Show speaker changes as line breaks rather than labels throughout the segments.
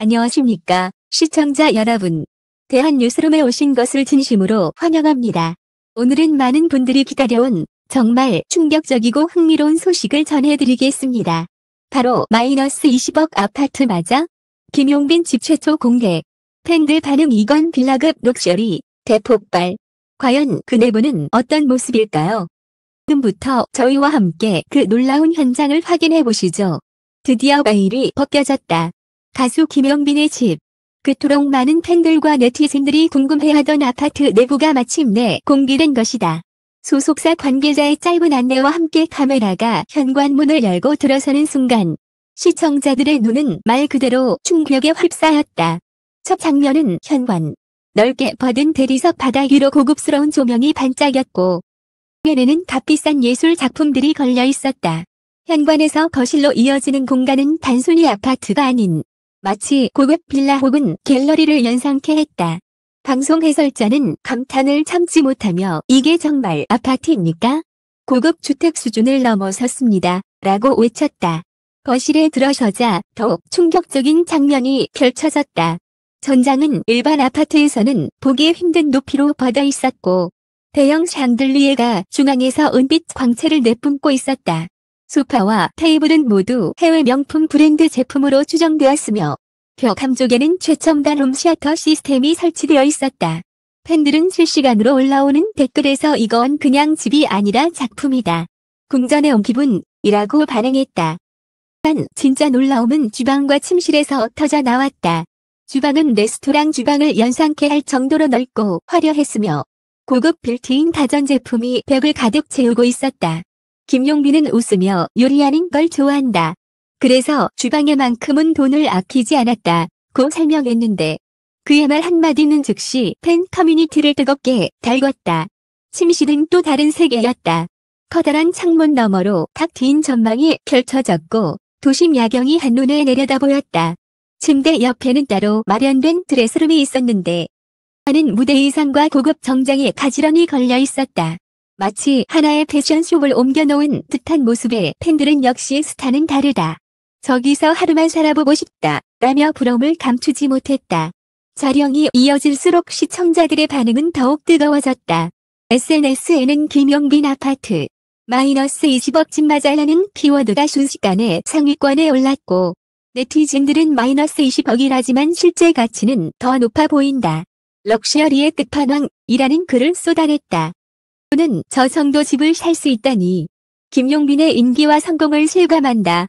안녕하십니까, 시청자 여러분. 대한뉴스룸에 오신 것을 진심으로 환영합니다. 오늘은 많은 분들이 기다려온 정말 충격적이고 흥미로운 소식을 전해드리겠습니다. 바로 마이너스 20억 아파트 맞아? 김용빈 집 최초 공개. 팬들 반응 이건 빌라급 럭셔리 대폭발. 과연 그 내부는 어떤 모습일까요? 지금부터 저희와 함께 그 놀라운 현장을 확인해 보시죠. 드디어 베일이 벗겨졌다. 가수 김용빈의 집. 그토록 많은 팬들과 네티즌들이 궁금해하던 아파트 내부가 마침내 공개된 것이다. 소속사 관계자의 짧은 안내와 함께 카메라가 현관문을 열고 들어서는 순간 시청자들의 눈은 말 그대로 충격에 휩싸였다. 첫 장면은 현관. 넓게 뻗은 대리석 바닥 위로 고급스러운 조명이 반짝였고 벽에는 값비싼 예술 작품들이 걸려 있었다. 현관에서 거실로 이어지는 공간은 단순히 아파트가 아닌 마치 고급 빌라 혹은 갤러리를 연상케 했다. 방송 해설자는 감탄을 참지 못하며 이게 정말 아파트입니까? 고급 주택 수준을 넘어섰습니다. 라고 외쳤다. 거실에 들어서자 더욱 충격적인 장면이 펼쳐졌다. 전장은 일반 아파트에서는 보기 힘든 높이로 뻗어 있었고 대형 샹들리에가 중앙에서 은빛 광채를 내뿜고 있었다. 소파와 테이블은 모두 해외 명품 브랜드 제품으로 추정되었으며 벽 한쪽에는 최첨단 홈시어터 시스템이 설치되어 있었다. 팬들은 실시간으로 올라오는 댓글에서 이건 그냥 집이 아니라 작품이다. 궁전에 온 기분이라고 반응했다. 단 진짜 놀라움은 주방과 침실에서 터져 나왔다. 주방은 레스토랑 주방을 연상케 할 정도로 넓고 화려했으며 고급 빌트인 가전제품이 벽을 가득 채우고 있었다. 김용빈은 웃으며 요리하는 걸 좋아한다. 그래서 주방에만큼은 돈을 아끼지 않았다고 설명했는데 그의 말 한마디는 즉시 팬 커뮤니티를 뜨겁게 달궜다. 침실은 또 다른 세계였다. 커다란 창문 너머로 탁 트인 전망이 펼쳐졌고 도심 야경이 한눈에 내려다 보였다. 침대 옆에는 따로 마련된 드레스룸이 있었는데 하는 무대 의상과 고급 정장이 가지런히 걸려 있었다. 마치 하나의 패션숍을 옮겨놓은 듯한 모습에 팬들은 역시 스타는 다르다. 저기서 하루만 살아보고 싶다. 라며 부러움을 감추지 못했다. 촬영이 이어질수록 시청자들의 반응은 더욱 뜨거워졌다. SNS에는 김용빈 아파트 마이너스 20억 집 맞아라는 키워드가 순식간에 상위권에 올랐고 네티즌들은 마이너스 20억이라지만 실제 가치는 더 높아 보인다. 럭셔리의 끝판왕이라는 글을 쏟아냈다. 는 저 정도 집을 살 수 있다니. 김용빈의 인기와 성공을 실감한다며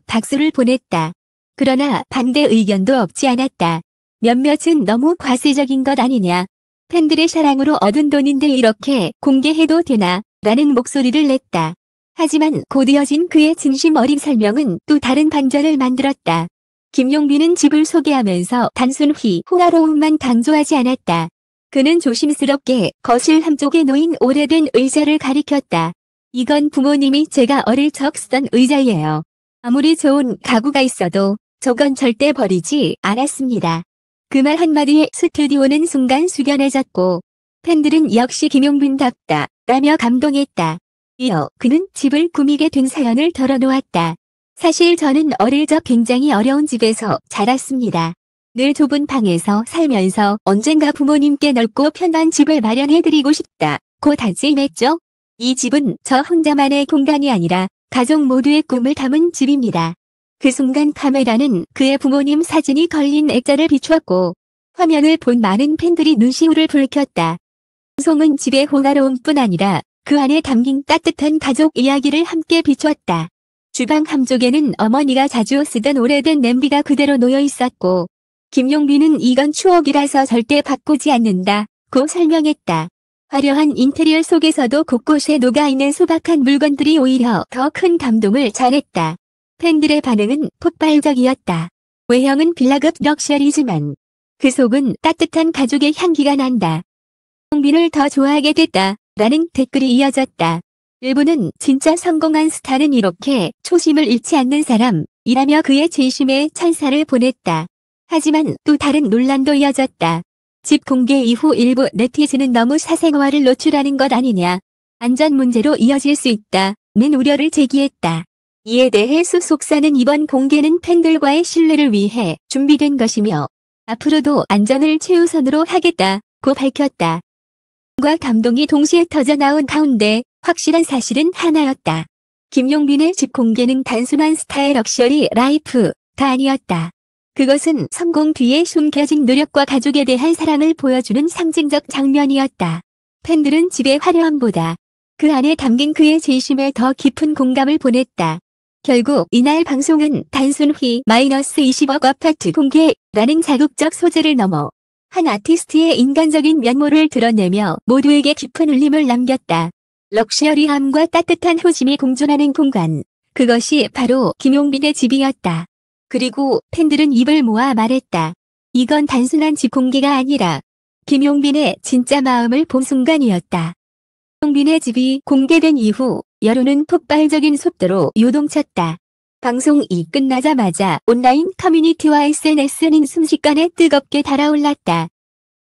박수를 보냈다. 그러나 반대 의견도 없지 않았다. 몇몇은 너무 과세적인 것 아니냐. 팬들의 사랑으로 얻은 돈인데 이렇게 공개해도 되나? 라는 목소리를 냈다. 하지만 곧 이어진 그의 진심 어린 설명은 또 다른 반전을 만들었다. 김용빈은 집을 소개하면서 단순히 호화로움만 강조하지 않았다. 그는 조심스럽게 거실 한쪽에 놓인 오래된 의자를 가리켰다. 이건 부모님이 제가 어릴 적 쓰던 의자예요. 아무리 좋은 가구가 있어도 저건 절대 버리지 않았습니다. 그 말 한마디에 스튜디오는 순간 숙연해졌고 팬들은 역시 김용빈답다 라며 감동했다. 이어 그는 집을 꾸미게 된 사연을 털어놓았다. 사실 저는 어릴 적 굉장히 어려운 집에서 자랐습니다. 늘 좁은 방에서 살면서 언젠가 부모님께 넓고 편한 집을 마련해드리고 싶다고 다짐했죠. 이 집은 저 혼자만의 공간이 아니라 가족 모두의 꿈을 담은 집입니다. 그 순간 카메라는 그의 부모님 사진이 걸린 액자를 비추었고 화면을 본 많은 팬들이 눈시울을 붉혔다. 방송은 집의 호화로움뿐 아니라 그 안에 담긴 따뜻한 가족 이야기를 함께 비추었다. 주방 한쪽에는 어머니가 자주 쓰던 오래된 냄비가 그대로 놓여 있었고 김용빈은 이건 추억이라서 절대 바꾸지 않는다고 설명했다. 화려한 인테리어 속에서도 곳곳에 녹아있는 소박한 물건들이 오히려 더 큰 감동을 전했다. 팬들의 반응은 폭발적이었다. 외형은 빌라급 럭셔리지만 그 속은 따뜻한 가족의 향기가 난다. 김용빈을 더 좋아하게 됐다. 라는 댓글이 이어졌다. 일부는 진짜 성공한 스타는 이렇게 초심을 잃지 않는 사람이라며 그의 진심에 찬사를 보냈다. 하지만 또 다른 논란도 이어졌다. 집 공개 이후 일부 네티즌은 너무 사생활을 노출하는 것 아니냐. 안전 문제로 이어질 수 있다는 우려를 제기했다. 이에 대해 소속사는 이번 공개는 팬들과의 신뢰를 위해 준비된 것이며 앞으로도 안전을 최우선으로 하겠다고 밝혔다. 과 감동이 동시에 터져나온 가운데 확실한 사실은 하나였다. 김용빈의 집 공개는 단순한 스타의 럭셔리 라이프가 아니었다. 그것은 성공 뒤에 숨겨진 노력과 가족에 대한 사랑을 보여주는 상징적 장면이었다. 팬들은 집의 화려함보다 그 안에 담긴 그의 진심에 더 깊은 공감을 보냈다. 결국 이날 방송은 단순히 -20억 아파트 공개라는 자극적 소재를 넘어 한 아티스트의 인간적인 면모를 드러내며 모두에게 깊은 울림을 남겼다. 럭셔리함과 따뜻한 효심이 공존하는 공간. 그것이 바로 김용빈의 집이었다. 그리고 팬들은 입을 모아 말했다. 이건 단순한 집 공개가 아니라 김용빈의 진짜 마음을 본 순간이었다. 김용빈의 집이 공개된 이후 여론은 폭발적인 속도로 요동쳤다. 방송이 끝나자마자 온라인 커뮤니티와 SNS는 순식간에 뜨겁게 달아올랐다.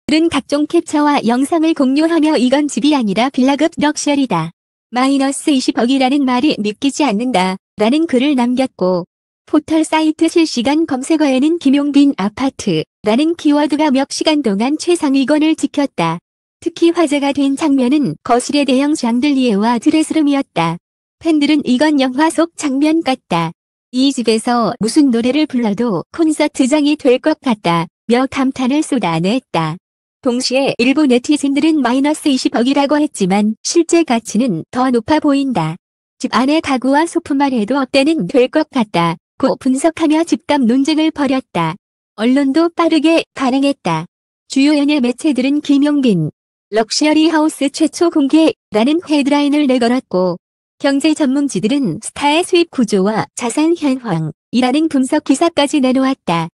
그들은 각종 캡처와 영상을 공유하며 이건 집이 아니라 빌라급 럭셔리다. -20억이라는 말이 믿기지 않는다. 라는 글을 남겼고 포털 사이트 실시간 검색어에는 김용빈 아파트라는 키워드가 몇 시간 동안 최상위권을 지켰다. 특히 화제가 된 장면은 거실의 대형 샹들리에와 드레스룸이었다. 팬들은 이건 영화 속 장면 같다. 이 집에서 무슨 노래를 불러도 콘서트장이 될 것 같다. 며 감탄을 쏟아냈다. 동시에 일부 네티즌들은 -20억이라고 했지만 실제 가치는 더 높아 보인다. 집 안의 가구와 소품만 해도 억대는 될 것 같다. 고 분석하며 집값 논쟁을 벌였다. 언론도 빠르게 반응했다. 주요 연예 매체들은 김용빈 럭셔리 하우스 최초 공개라는 헤드라인을 내걸었고 경제 전문지들은 스타의 수입 구조와 자산 현황이라는 분석 기사까지 내놓았다.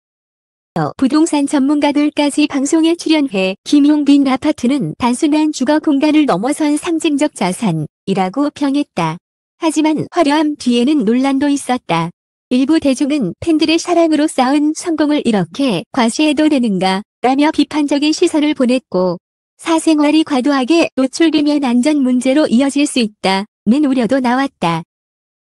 부동산 전문가들까지 방송에 출연해 김용빈 아파트는 단순한 주거 공간을 넘어선 상징적 자산이라고 평했다. 하지만 화려함 뒤에는 논란도 있었다. 일부 대중은 팬들의 사랑으로 쌓은 성공을 이렇게 과시해도 되는가 라며 비판적인 시선을 보냈고 사생활이 과도하게 노출되면 안전 문제로 이어질 수 있다는 우려도 나왔다.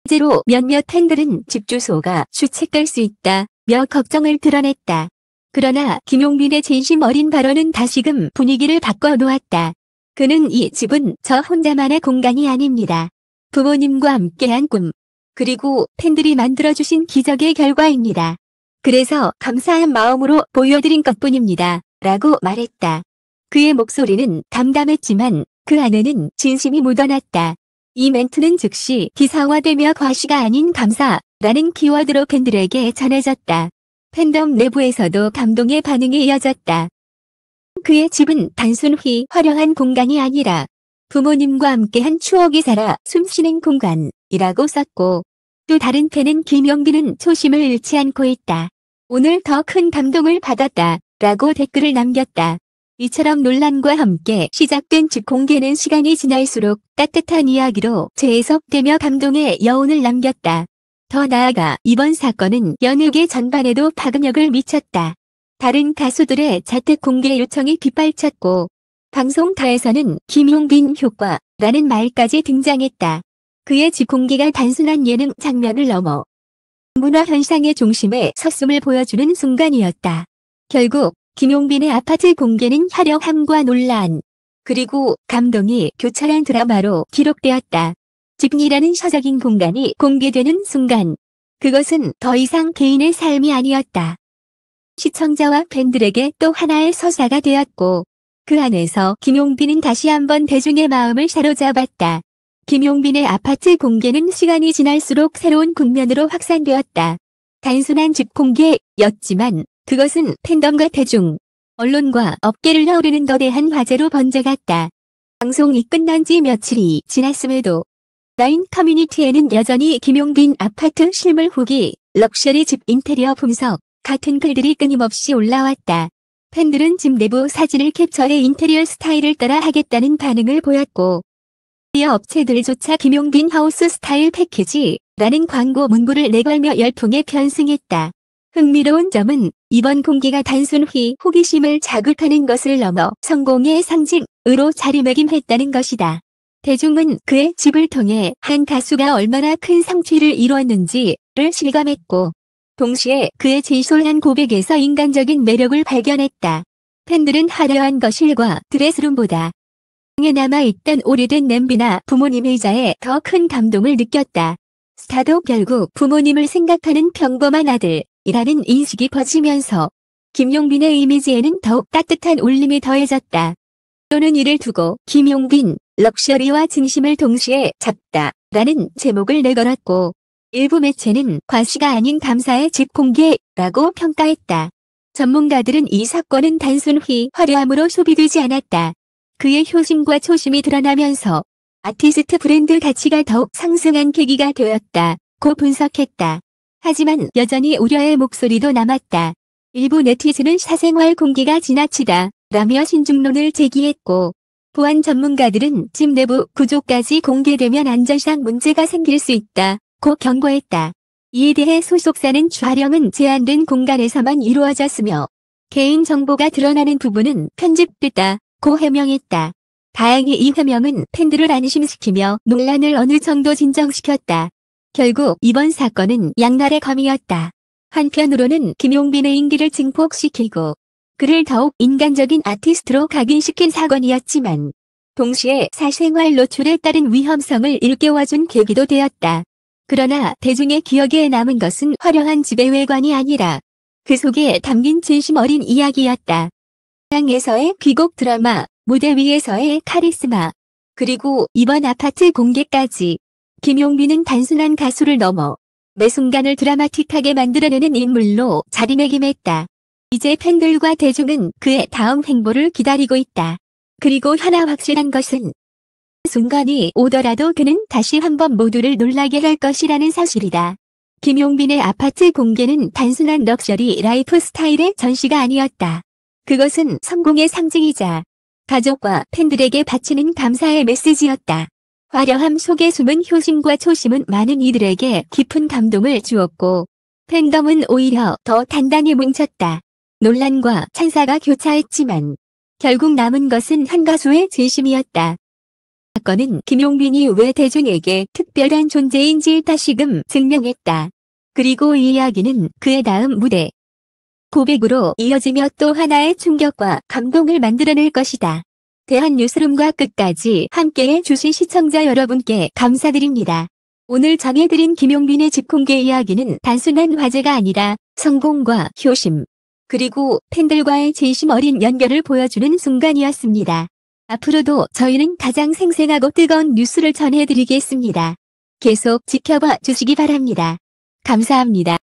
실제로 몇몇 팬들은 집 주소가 추측될 수 있다며 걱정을 드러냈다. 그러나 김용빈의 진심 어린 발언은 다시금 분위기를 바꿔놓았다. 그는 이 집은 저 혼자만의 공간이 아닙니다. 부모님과 함께한 꿈, 그리고 팬들이 만들어주신 기적의 결과입니다. 그래서 감사한 마음으로 보여드린 것뿐입니다. 라고 말했다. 그의 목소리는 담담했지만 그 안에는 진심이 묻어났다. 이 멘트는 즉시 기사화되며 과시가 아닌 감사라는 키워드로 팬들에게 전해졌다. 팬덤 내부에서도 감동의 반응이 이어졌다. 그의 집은 단순히 화려한 공간이 아니라 부모님과 함께한 추억이 살아 숨쉬는 공간이라고 썼고 또 다른 팬은 김용빈은 초심을 잃지 않고 있다. 오늘 더 큰 감동을 받았다. 라고 댓글을 남겼다. 이처럼 논란과 함께 시작된 집 공개는 시간이 지날수록 따뜻한 이야기로 재해석되며 감동의 여운을 남겼다. 더 나아가 이번 사건은 연예계 전반에도 파급력을 미쳤다. 다른 가수들의 자택 공개 요청이 빗발쳤고 방송타에서는 김용빈 효과라는 말까지 등장했다. 그의 집 공개가 단순한 예능 장면을 넘어 문화 현상의 중심에 섰음을 보여주는 순간이었다. 결국 김용빈의 아파트 공개는 화려함과 논란, 그리고 감동이 교차한 드라마로 기록되었다. 집이라는 서적인 공간이 공개되는 순간, 그것은 더 이상 개인의 삶이 아니었다. 시청자와 팬들에게 또 하나의 서사가 되었고, 그 안에서 김용빈은 다시 한번 대중의 마음을 사로잡았다. 김용빈의 아파트 공개는 시간이 지날수록 새로운 국면으로 확산되었다. 단순한 집 공개였지만 그것은 팬덤과 대중, 언론과 업계를 나오르는 거대한 화제로 번져갔다. 방송이 끝난 지 며칠이 지났음에도 온라인 커뮤니티에는 여전히 김용빈 아파트 실물 후기, 럭셔리 집 인테리어 분석 같은 글들이 끊임없이 올라왔다. 팬들은 집 내부 사진을 캡처해 인테리어 스타일을 따라 하겠다는 반응을 보였고 미디어 업체들조차 김용빈 하우스 스타일 패키지라는 광고 문구를 내걸며 열풍에 편승했다. 흥미로운 점은 이번 공개가 단순히 호기심을 자극하는 것을 넘어 성공의 상징으로 자리매김했다는 것이다. 대중은 그의 집을 통해 한 가수가 얼마나 큰 성취를 이루었는지를 실감했고, 동시에 그의 진솔한 고백에서 인간적인 매력을 발견했다. 팬들은 화려한 거실과 드레스룸보다 방에 남아있던 오래된 냄비나 부모님 의자에 더 큰 감동을 느꼈다. 스타도 결국 부모님을 생각하는 평범한 아들이라는 인식이 퍼지면서 김용빈의 이미지에는 더욱 따뜻한 울림이 더해졌다. 또는 이를 두고 김용빈, 럭셔리와 진심을 동시에 잡다라는 제목을 내걸었고, 일부 매체는 과시가 아닌 감사의 집 공개라고 평가했다. 전문가들은 이 사건은 단순히 화려함으로 소비되지 않았다. 그의 효심과 초심이 드러나면서 아티스트 브랜드 가치가 더욱 상승한 계기가 되었다고 분석했다. 하지만 여전히 우려의 목소리도 남았다. 일부 네티즌은 사생활 공개가 지나치다 라며 신중론을 제기했고, 보안 전문가들은 집 내부 구조까지 공개되면 안전상 문제가 생길 수 있다고 경고했다. 이에 대해 소속사는 촬영은 제한된 공간에서만 이루어졌으며 개인정보가 드러나는 부분은 편집됐다고 해명했다. 다행히 이 해명은 팬들을 안심시키며 논란을 어느 정도 진정시켰다. 결국 이번 사건은 양날의 검이었다. 한편으로는 김용빈의 인기를 증폭시키고 그를 더욱 인간적인 아티스트로 각인시킨 사건이었지만, 동시에 사생활 노출에 따른 위험성을 일깨워준 계기도 되었다. 그러나 대중의 기억에 남은 것은 화려한 집의 외관이 아니라 그 속에 담긴 진심 어린 이야기였다. 땅에서의 귀곡 드라마, 무대 위에서의 카리스마, 그리고 이번 아파트 공개까지 김용빈은 단순한 가수를 넘어 매 순간을 드라마틱하게 만들어내는 인물로 자리매김했다. 이제 팬들과 대중은 그의 다음 행보를 기다리고 있다. 그리고 하나 확실한 것은 순간이 오더라도 그는 다시 한번 모두를 놀라게 할 것이라는 사실이다. 김용빈의 아파트 공개는 단순한 럭셔리 라이프 스타일의 전시가 아니었다. 그것은 성공의 상징이자 가족과 팬들에게 바치는 감사의 메시지였다. 화려함 속에 숨은 효심과 초심은 많은 이들에게 깊은 감동을 주었고, 팬덤은 오히려 더 단단히 뭉쳤다. 논란과 찬사가 교차했지만 결국 남은 것은 한 가수의 진심이었다. 사건은 김용빈이 왜 대중에게 특별한 존재인지 다시금 증명했다. 그리고 이 이야기는 그의 다음 무대 고백으로 이어지며 또 하나의 충격과 감동을 만들어낼 것이다. 대한뉴스룸과 끝까지 함께해 주신 시청자 여러분께 감사드립니다. 오늘 전해드린 김용빈의 집 공개 이야기는 단순한 화제가 아니라 성공과 효심, 그리고 팬들과의 진심 어린 연결을 보여주는 순간이었습니다. 앞으로도 저희는 가장 생생하고 뜨거운 뉴스를 전해드리겠습니다. 계속 지켜봐 주시기 바랍니다. 감사합니다.